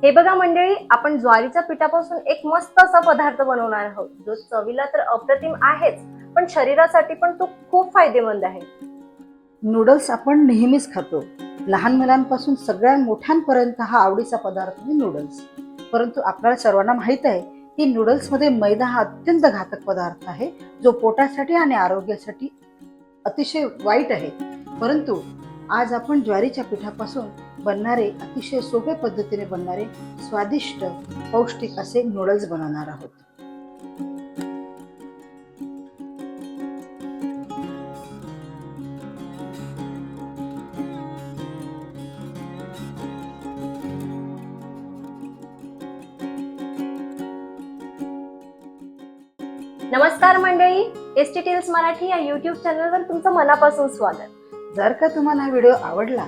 हे बघा मंडळी, आपण ज्वारीच्या पिठापासून एक मस्त असा पदार्थ बनवणार आहोत जो चवीला तर अप्रतिम आहेच, पण शरीरासाठी पण तो खूप फायदेमंद आहे. नूडल्स आपण नेहमीच खातो. लहान मुलांपासून सगळ्या मोठ्यांपर्यंत हा आवडीचा पदार्थ आहे नूडल्स. परंतु आपल्याला सर्वांना माहीत आहे की नूडल्समध्ये मैदा हा अत्यंत घातक पदार्थ आहे, जो पोटासाठी आणि आरोग्यासाठी अतिशय वाईट आहे. परंतु आज आपण ज्वारीच्या पिठापासून बनणारे, अतिशय सोप्या पद्धतीने बनणारे, स्वादिष्ट, पौष्टिक असे नूडल्स बनवणार आहोत. नमस्कार मंडळी, एसटी टेल्स मराठी या युट्यूब चॅनलवर तुमचं मनापासून स्वागत. जर का तुम्हाला हा व्हिडिओ आवडला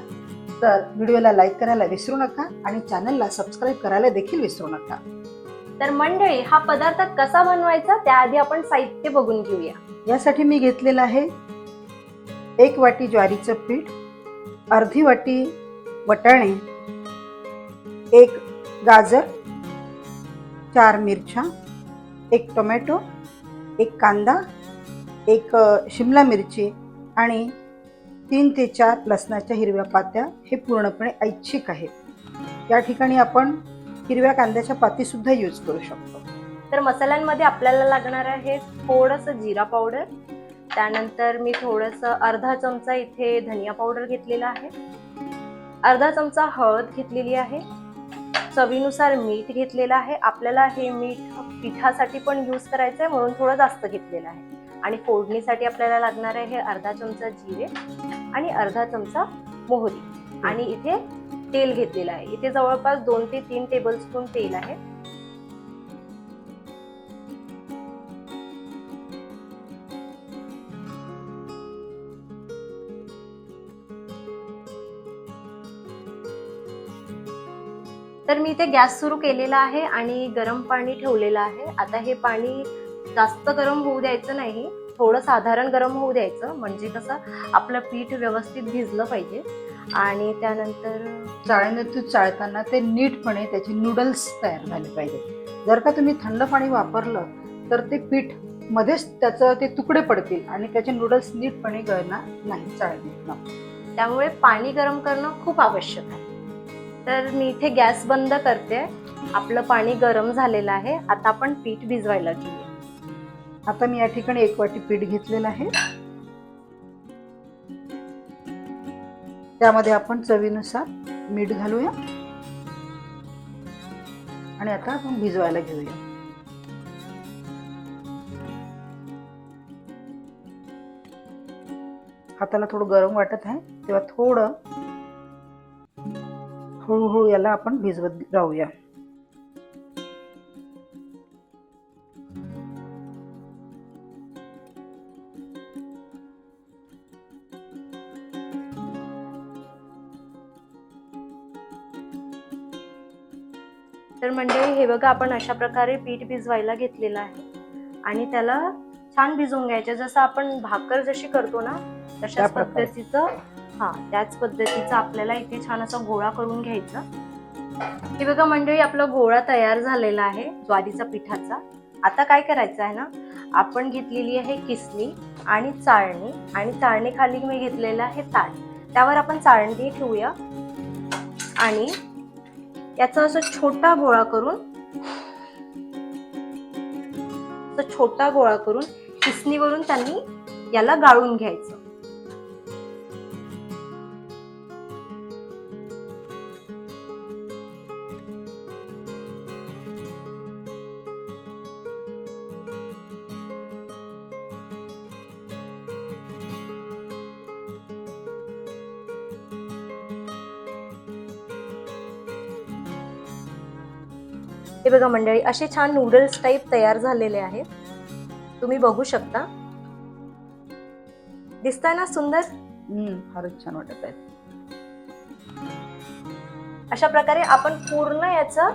तर व्हिडिओला लाईक करायला विसरू नका आणि चॅनलला सबस्क्राईब करायला देखील विसरू नका. तर मंडळी, हा पदार्थ कसा बनवायचा त्याआधी आपण साहित्य बघून घेऊया. यासाठी मी घेतलेलं आहे 1 वाटी ज्वारीचं पीठ, अर्धी वाटी वटाणे, 1 गाजर, 4 मिरच्या, 1 टोमॅटो, 1 कांदा, 1 शिमला मिरची आणि 3 ते 4 लसणाच्या हिरव्या पात्या. हे पूर्णपणे ऐच्छिक आहे. या ठिकाणी आपण हिरव्या कांद्याच्या पाती सुद्धा यूज करू शकतो. तर मसाल्यांमध्ये आपल्याला लागणार आहे थोडंसं जिरा पावडर, त्यानंतर मी थोडंसं अर्धा चमचा इथे धनिया पावडर घेतलेला आहे, अर्धा चमचा हळद घेतलेली आहे, चवीनुसार मीठ घेतलेलं आहे. आपल्याला हे मीठ पिठासाठी पण यूज करायचं आहे म्हणून थोडं जास्त घेतलेलं आहे. आणि फोडणीसाठी आपल्याला लागणार आहे अर्धा चमचा जिरे आणि अर्धा चमचा मोहरी. आणि इथे तेल घेतलेलं आहे. इथे जवळपास 2 ते 3 टेबलस्पून तेल आहे. तर मी इथे गॅस सुरू केलेला आहे आणि गरम पाणी ठेवलेलं आहे. आता हे पाणी जास्त गरम होऊ द्यायचं नाही, थोडं साधारण गरम होऊ द्यायचं, म्हणजे कसं आपलं पीठ व्यवस्थित भिजलं पाहिजे. आणि त्यानंतर चाळणीतून चाळताना ते नीटपणे त्याचे नूडल्स तयार झाले पाहिजे. जर का तुम्ही थंड पाणी वापरलं तर ते पीठ मध्येच त्याचं ते तुकडे पडतील आणि त्याचे नूडल्स नीटपणे गळणार नाही चाळणीतनं. त्यामुळे पाणी गरम करणं खूप आवश्यक आहे. तर मी इथे गॅस बंद करते. आपलं पाणी गरम झालेलं आहे. आता आपण पीठ भिजवायला घेऊया. आता मी या ठिकाणी 1 वाटी पीठ घेतलेलं आहे. त्यामध्ये आपण चवीनुसार मीठ घालूया आणि आता आपण भिजवायला घेऊया. हाताला थोडं गरम वाटत आहे तेव्हा थोडं हळूहळू याला आपण भिजवत राहूया. तर मंडळी, हे बघा, आपण अशा प्रकारे पीठ भिजवायला घेतलेलं आहे आणि त्याला छान भिजवून घ्यायचं. जसं आपण भाकर जशी करतो ना तशाच पद्धतीचं, त्याच पद्धतीचं आपल्याला इथे छान असा गोळा करून घ्यायचा. हे बघा मंडळी, आपला गोळा तयार झालेला आहे ज्वारीचा पिठाचा. आता काय करायचं आहे ना, आपण घेतलेली आहे किसणी आणि चाळणी, आणि चाळणी खाली मी घेतलेलं आहे ताट. त्यावर आपण चाळणी ठेवूया आणि याचा असं छोटा गोळा करून किसणीवरून त्यांनी याला गाळून घ्यायचं. हे बघा मंडळी, असे छान नूडल्स टाइप तयार झालेले आहेत. तुम्ही बघू शकता. दिसतंय ना सुंदर? फारच छान वाटत आहे. अशा प्रकारे आपण पूर्ण याचं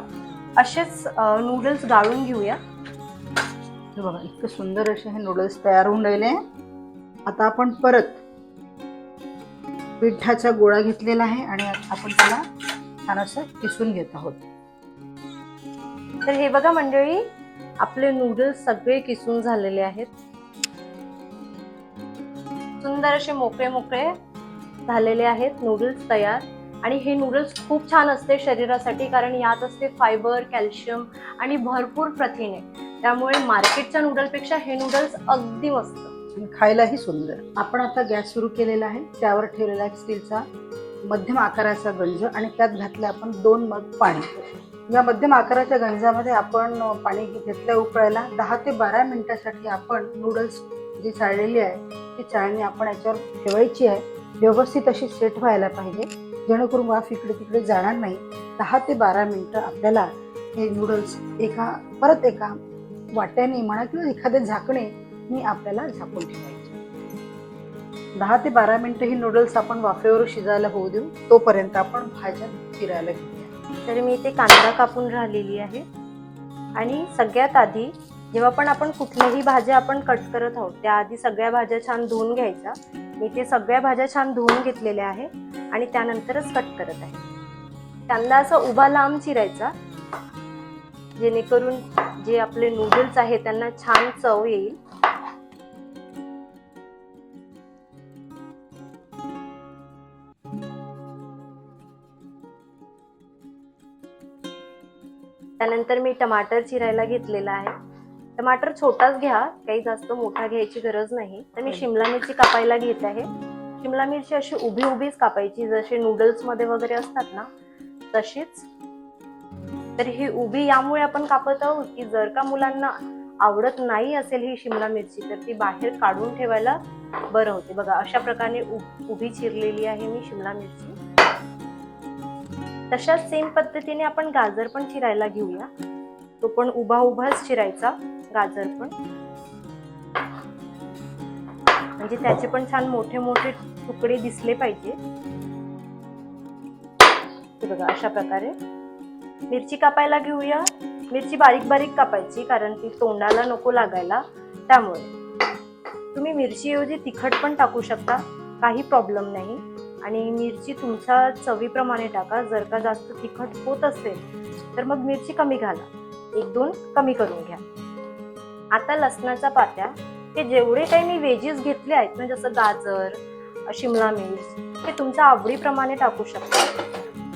असेच नूडल्स गाळून घेऊया. हे बघा, इतकं सुंदर असे हे नूडल्स तयार होऊन राहिले. आता आपण परत पिठाचा गोळा घेतलेला आहे आणि आपण त्याला छान असं किसून घेत आहोत. तर हे बघा मंडळी, आपले नूडल्स सगळे किसून झालेले आहेत. सुंदर असे मोकळे मोकळे झालेले आहेत नूडल्स तयार. आणि हे नूडल्स खूप छान असते शरीरासाठी, कारण यात असते फायबर, कॅल्शियम आणि भरपूर प्रथिने. त्यामुळे मार्केटच्या नूडलपेक्षा हे नूडल्स अगदी मस्त आणि खायलाही सुंदर. आपण आता गॅस सुरू केलेला आहे. त्यावर ठेवलेला एक स्टीलचा मध्यम आकाराचा गंज आणि त्यात घातले आपण 2 मग पाणी. या मध्यम आकाराच्या गंजामध्ये आपण पाणी घेतलं उकळायला. 10 ते 12 मिनिटासाठी आपण नूडल्स जी चाळलेली आहे ती चाळणी आपण याच्यावर ठेवायची आहे. व्यवस्थित अशी सेट व्हायला पाहिजे, जेणेकरून वाफ इकडे तिकडे जाणार नाही. 10 ते 12 मिनिटं आपल्याला हे नूडल्स परत एका वाट्याने म्हणा किंवा एखाद्या झाकणे आपल्याला झाकून ठेवायचे. 10 ते 12 मिनिटं ही नूडल्स आपण वाफेवर शिजायला होऊ देऊ. तोपर्यंत आपण भाज्या चिरायला घेऊया. तर मी इथे कांदा कापून राहिलेली आहे. आणि सगळ्यात आधी जेव्हा पण आपण कुठल्याही भाज्या आपण कट करत आहोत त्याआधी सगळ्या भाज्या छान धुवून घ्यायच्या. मी ते सगळ्या भाज्या छान धुवून घेतलेल्या आहे आणि त्यानंतरच कट करत आहे. कांदा असा उभा लांब चिरायचा, जेणेकरून जे आपले नूडल्स आहेत त्यांना छान चव येईल. त्यानंतर मी टमाटर चिरायला घेतलेला आहे. टमाटर छोटाच घ्या, काही जास्त मोठा घ्यायची गरज नाही. तर मी शिमला मिरची कापायला घेत आहे. शिमला मिरची अशी उभी उभीच कापायची, जसे नूडल्स मध्ये वगैरे असतात ना तशीच. तर ही उभी यामुळे आपण कापत आहोत की जर का मुलांना आवडत नाही असेल ही शिमला मिरची तर ती बाहेर काढून ठेवायला बरं होते. बघा अशा प्रकारे उभी चिरलेली आहे मी शिमला मिरची. तशाच सेम पद्धतीने आपण गाजर पण चिरायला घेऊया. तो पण उभा उभाच चिरायचा गाजर पण, म्हणजे त्याचे पण छान मोठे मोठे तुकडे दिसले पाहिजे. बघा अशा प्रकारे मिरची कापायला घेऊया. मिरची बारीक बारीक कापायची, कारण ती तोंडाला नको लागायला. त्यामुळे तुम्ही मिरचीऐवजी तिखट पण टाकू शकता, काही प्रॉब्लेम नाही. आणि मिरची तुमच्या चवीप्रमाणे टाका. जर का जास्त तिखट होत असेल तर मग मिरची कमी घाला, 1-2 कमी करून घ्या. आता लसणाच्या पात्या, हे जेवढे काही मी व्हेजीस घेतले आहेत ना, जसं गाजर, शिमला मिर्च, हे तुमच्या आवडीप्रमाणे टाकू शकता.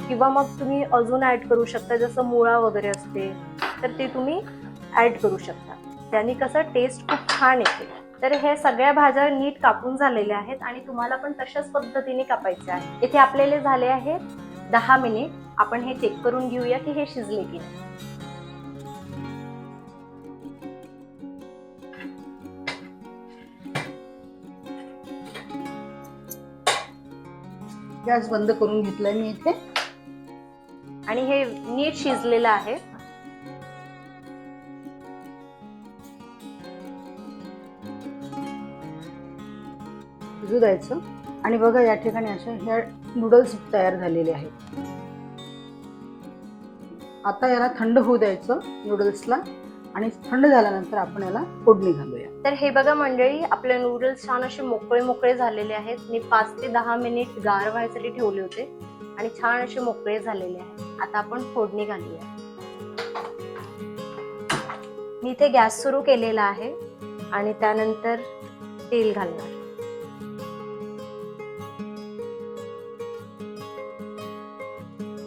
किंवा मग तुम्ही अजून ऍड करू शकता, जसं मुळा वगैरे असते तर ते तुम्ही ऍड करू शकता. त्याने कसं टेस्ट खूप छान येते. तर हे सगळ्या भाज्या नीट कापून झालेल्या आहेत आणि तुम्हाला पण तशाच पद्धतीने कापायचे आहे. इथे आपल्याला झाले आहेत 10 मिनिट. आपण हे चेक करून घेऊया की हे शिजले की नाही. गॅस बंद करून घेतलाय मी इथे आणि हे नीट शिजलेलं आहे. शिजू द्यायचं. आणि बघा या ठिकाणी अशा ह्या नूडल्स तयार झालेले आहेत. आता याला थंड होऊ द्यायचं नूडल्सला, आणि थंड झाल्यानंतर आपण याला फोडणी घालूया. तर हे बघा मंडळी, आपले नूडल्स छान असे मोकळे मोकळे झालेले आहेत. मी 5 ते 10 मिनिट गार व्हायसाठी ठेवले होते आणि छान असे मोकळे झालेले आहेत. आता आपण फोडणी घालूया. मी इथे गॅस सुरू केलेला आहे आणि त्यानंतर तेल घालणार.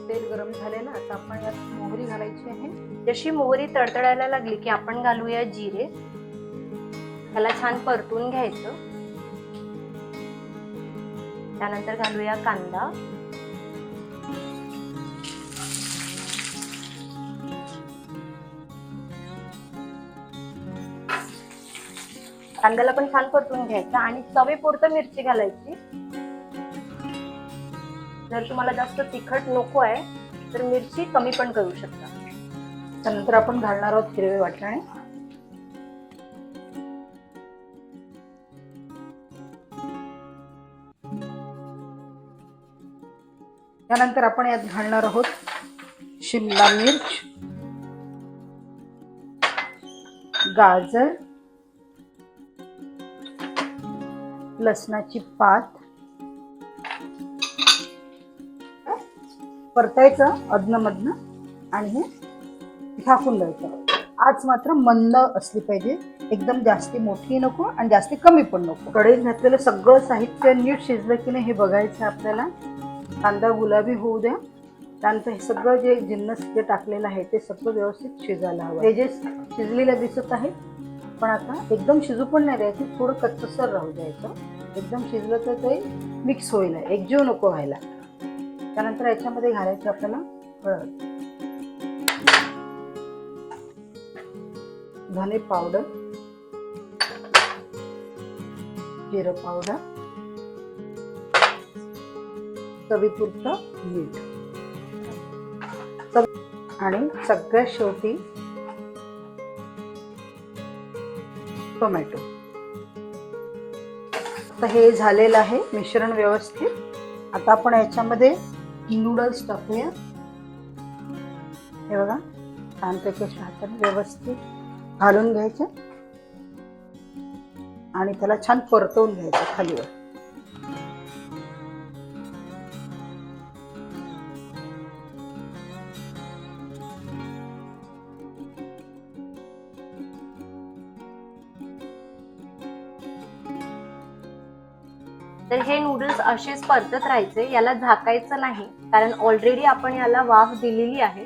तेल गरम झालेलं. आता आपण यात मोहरी घालायची आहे. जशी मोहरी तडतडायला लागली की आपण घालूया जिरे. त्याला छान परतून घ्यायचं. त्यानंतर घालूया कांदा. कांद्याला पण छान परतून घ्यायचा आणि चवीपुरतं मिरची घालायची. जर तुम्हाला जास्त तिखट नको आहे तर मिरची कमी पण करू शकता. त्यानंतर आपण घालणार आहोत हिरवे वाटाणे. त्यानंतर आपण यात घालणार आहोत शिमला मिर्च, गाजर, लसणाची पात. परतायचं अधनं मधनं आणि हे झाकून द्यायचं. आच मात्र मंद असली पाहिजे, एकदम जास्ती मोठी नको आणि जास्ती कमी पण नको. कढईत घातलेलं सगळं साहित्य नीट शिजलं की नाही हे बघायचं आपल्याला. कांदा गुलाबी होऊ द्या. त्यानंतर हे सगळं जे जिन्नस जे टाकलेलं आहे ते सगळं व्यवस्थित शिजायला हवं. हे जे शिजलेलं दिसत आहे, पण आता एकदम शिजू पण नाही द्यायचं, थोडं कच्चसर राहू द्यायचं. एकदम शिजलं तर ते मिक्स होईल, एकजीव नको व्हायला. त्यानंतर याच्यामध्ये घालायचं आपल्याला हळद, धने पावडर, जिरं पावडर, चवीपुरतं मीठ आणि सगळ्यात शेवटी टोमॅटो. आता हे झालेलं आहे मिश्रण व्यवस्थित. आता आपण याच्यामध्ये नूडल्स टाकूया. हे बघा, छानपैकी हाताने व्यवस्थित घालून घ्यायचे आणि त्याला छान परतवून घ्यायचं खालीवर. तर हे नूडल्स असेच परतत राहायचे, याला झाकायचं नाही, कारण ऑलरेडी आपण याला वाफ दिलेली आहे.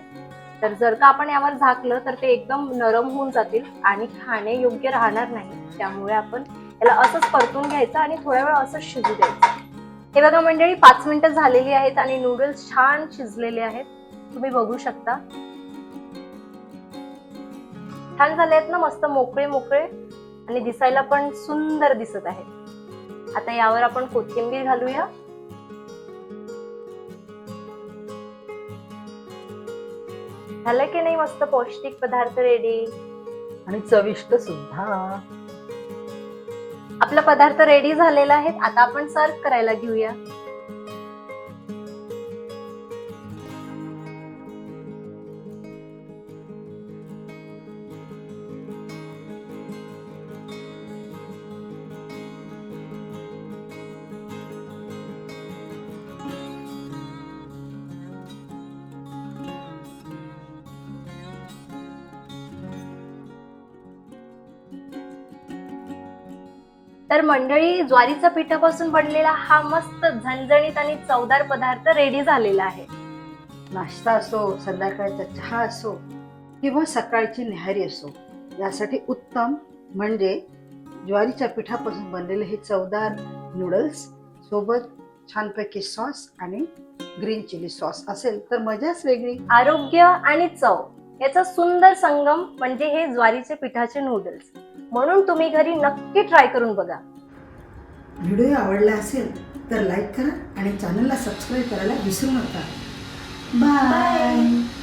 तर जर का आपण यावर झाकलं तर ते एकदम नरम होऊन जातील आणि खाणे योग्य राहणार नाही. त्यामुळे आपण याला असंच परतून घ्यायचं आणि थोड्या वेळ असंच शिजू द्यायचं. हे बघा मंडळी, 5 मिनिटं झालेली आहेत आणि नूडल्स छान शिजलेले आहेत. तुम्ही बघू शकता, छान झाले आहेत ना, मस्त मोकळे मोकळे आणि दिसायला पण सुंदर दिसत आहेत. आता यावर आपण कोथिंबीर घालूया. झालं की नाही मस्त पौष्टिक पदार्थ रेडी आणि चविष्ट सुद्धा. आपला पदार्थ रेडी झालेला आहे. आता आपण सर्व करायला घेऊया. तर मंडळी, ज्वारीच्या पिठापासून बनलेला हा मस्त झणझणीत आणि चवदार पदार्थ रेडी झालेला आहे. नाश्ता असो, संध्याकाळचा चहा असो किंवा सकाळची न्याहारी असो, यासाठी उत्तम म्हणजे ज्वारीच्या पिठापासून बनलेले हे चवदार नूडल्स. सोबत छानपैकी सॉस आणि ग्रीन चिली सॉस असेल तर मजाच वेगळी. आरोग्य आणि चव याचा सुंदर संगम म्हणजे हे ज्वारीचे पिठाचे नूडल्स. म्हणून तुम्ही घरी नक्की ट्राय करून बघा. व्हिडिओ आवडला असेल तर लाईक करा आणि चॅनलला सबस्क्राईब करायला विसरू नका. बाय.